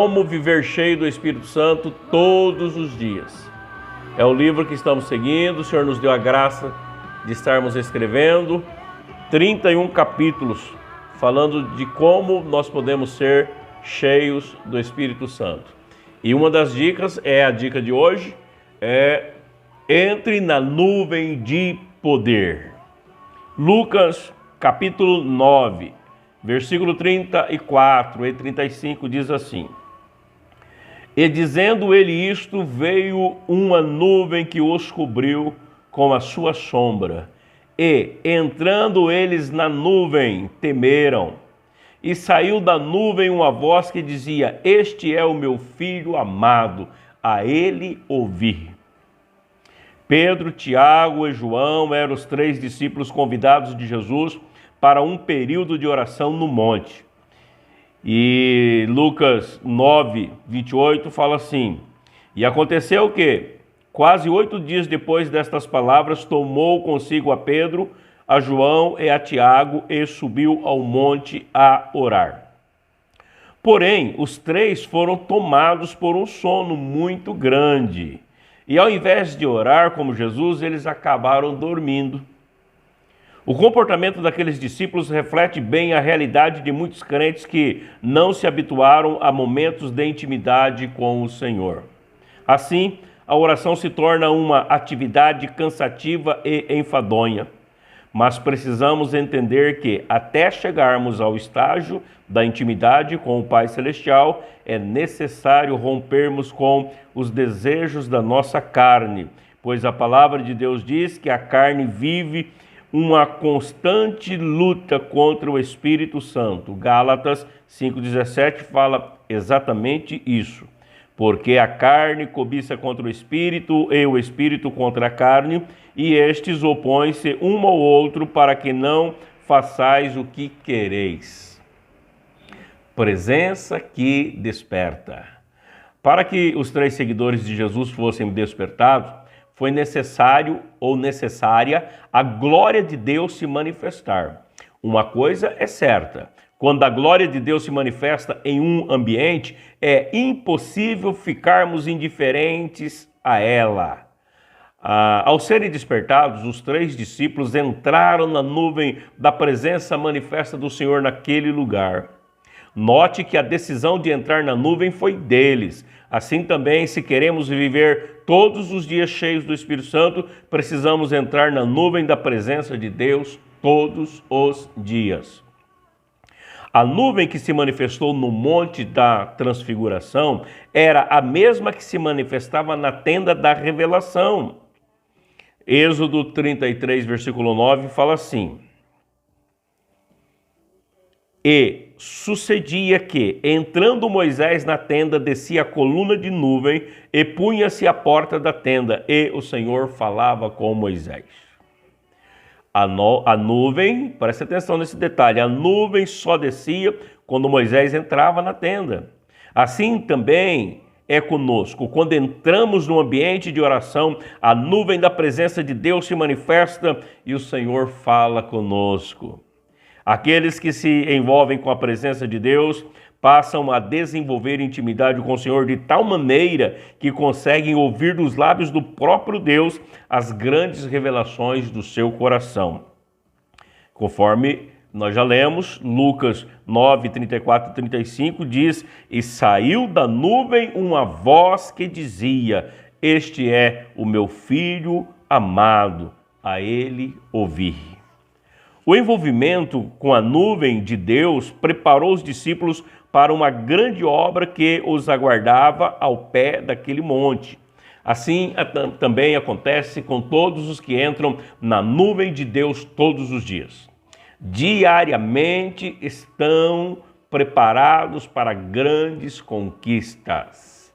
Como viver cheio do Espírito Santo todos os dias. É o livro que estamos seguindo. O Senhor nos deu a graça de estarmos escrevendo 31 capítulos falando de como nós podemos ser cheios do Espírito Santo. E uma das dicas é a dica de hoje, entre na nuvem de poder. Lucas capítulo 9, versículo 34 e 35 diz assim: E dizendo ele isto, veio uma nuvem que os cobriu com a sua sombra. E, entrando eles na nuvem, temeram. E saiu da nuvem uma voz que dizia: Este é o meu filho amado, a ele ouvi. Pedro, Tiago e João eram os 3 discípulos convidados de Jesus para um período de oração no monte. E Lucas 9, 28 fala assim: E aconteceu que, quase 8 dias depois destas palavras, tomou consigo a Pedro, a João e a Tiago e subiu ao monte a orar. Porém, os 3 foram tomados por um sono muito grande. E ao invés de orar como Jesus, eles acabaram dormindo. O comportamento daqueles discípulos reflete bem a realidade de muitos crentes que não se habituaram a momentos de intimidade com o Senhor. Assim, a oração se torna uma atividade cansativa e enfadonha. Mas precisamos entender que, até chegarmos ao estágio da intimidade com o Pai Celestial, é necessário rompermos com os desejos da nossa carne, pois a palavra de Deus diz que a carne vive uma constante luta contra o Espírito Santo. Gálatas 5,17 fala exatamente isso. Porque a carne cobiça contra o Espírito e o Espírito contra a carne, e estes opõem-se um ao outro para que não façais o que quereis. Presença que desperta. Para que os 3 seguidores de Jesus fossem despertados, foi necessário ou necessária a glória de Deus se manifestar. Uma coisa é certa: quando a glória de Deus se manifesta em um ambiente, é impossível ficarmos indiferentes a ela. Ao serem despertados, os 3 discípulos entraram na nuvem da presença manifesta do Senhor naquele lugar. Note que a decisão de entrar na nuvem foi deles. Assim também, se queremos viver todos os dias cheios do Espírito Santo, precisamos entrar na nuvem da presença de Deus todos os dias. A nuvem que se manifestou no Monte da Transfiguração era a mesma que se manifestava na tenda da revelação. Êxodo 33, versículo 9, fala assim: E sucedia que, entrando Moisés na tenda, descia a coluna de nuvem e punha-se à porta da tenda, e o Senhor falava com Moisés. A nuvem, preste atenção nesse detalhe, a nuvem só descia quando Moisés entrava na tenda. Assim também é conosco. Quando entramos no ambiente de oração, a nuvem da presença de Deus se manifesta e o Senhor fala conosco. Aqueles que se envolvem com a presença de Deus passam a desenvolver intimidade com o Senhor de tal maneira que conseguem ouvir dos lábios do próprio Deus as grandes revelações do seu coração. Conforme nós já lemos, Lucas 9, 34 e 35 diz: E saiu da nuvem uma voz que dizia: Este é o meu filho amado, a ele ouvi. O envolvimento com a nuvem de Deus preparou os discípulos para uma grande obra que os aguardava ao pé daquele monte. Assim também acontece com todos os que entram na nuvem de Deus todos os dias. Diariamente estão preparados para grandes conquistas.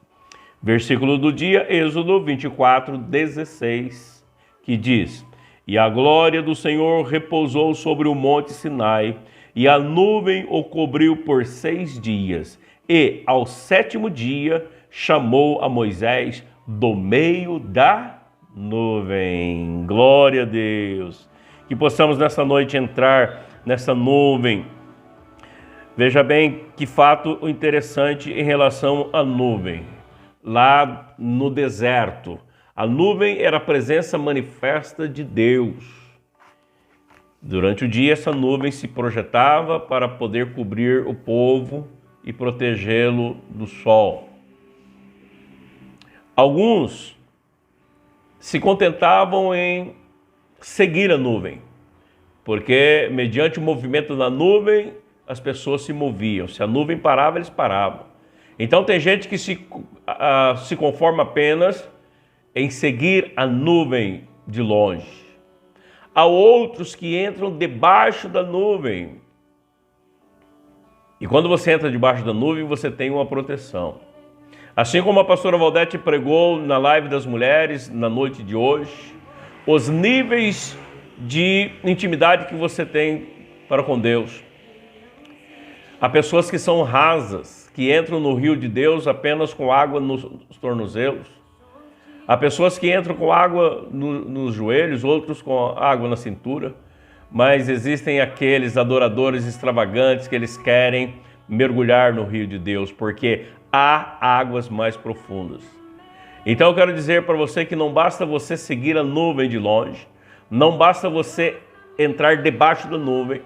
Versículo do dia, Êxodo 24, 16, que diz: E a glória do Senhor repousou sobre o monte Sinai, e a nuvem o cobriu por 6 dias. E, ao 7º dia, chamou a Moisés do meio da nuvem. Glória a Deus! Que possamos nessa noite entrar nessa nuvem Veja bem que fato interessante em relação à nuvem. Lá no deserto, a nuvem era a presença manifesta de Deus. Durante o dia, essa nuvem se projetava para poder cobrir o povo e protegê-lo do sol. Alguns se contentavam em seguir a nuvem, porque mediante o movimento da nuvem, as pessoas se moviam. Se a nuvem parava, eles paravam. Então tem gente que se conforma apenas em seguir a nuvem de longe. Há outros que entram debaixo da nuvem. E quando você entra debaixo da nuvem, você tem uma proteção. Assim como a pastora Valdete pregou na live das mulheres, na noite de hoje, os níveis de intimidade que você tem para com Deus. Há pessoas que são rasas, que entram no rio de Deus apenas com água nos tornozelos. Há pessoas que entram com água nos joelhos, outros com água na cintura. Mas existem aqueles adoradores extravagantes que eles querem mergulhar no rio de Deus, porque há águas mais profundas. Então eu quero dizer para você que não basta você seguir a nuvem de longe, não basta você entrar debaixo da nuvem,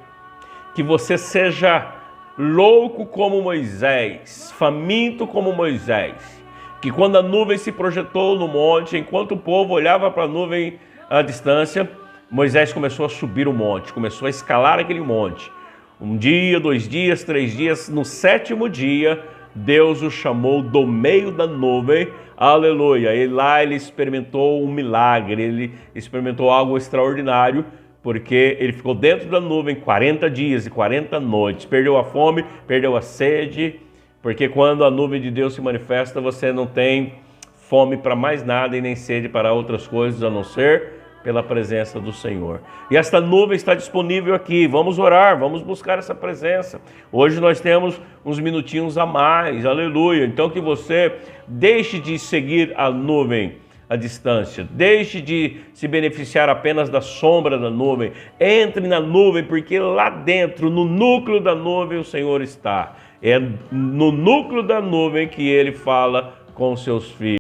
que você seja louco como Moisés, faminto como Moisés, que quando a nuvem se projetou no monte, enquanto o povo olhava para a nuvem à distância, Moisés começou a subir o monte, começou a escalar aquele monte. Um dia, 2 dias, 3 dias, no 7º dia, Deus o chamou do meio da nuvem, aleluia. E lá ele experimentou um milagre, ele experimentou algo extraordinário, porque ele ficou dentro da nuvem 40 dias e 40 noites. Perdeu a fome, perdeu a sede, porque quando a nuvem de Deus se manifesta, você não tem fome para mais nada e nem sede para outras coisas, a não ser pela presença do Senhor. E esta nuvem está disponível aqui. Vamos orar, vamos buscar essa presença. Hoje nós temos uns minutinhos a mais, aleluia. Então que você deixe de seguir a nuvem à distância, deixe de se beneficiar apenas da sombra da nuvem, entre na nuvem, porque lá dentro, no núcleo da nuvem, o Senhor está. É no núcleo da nuvem que Ele fala com seus filhos.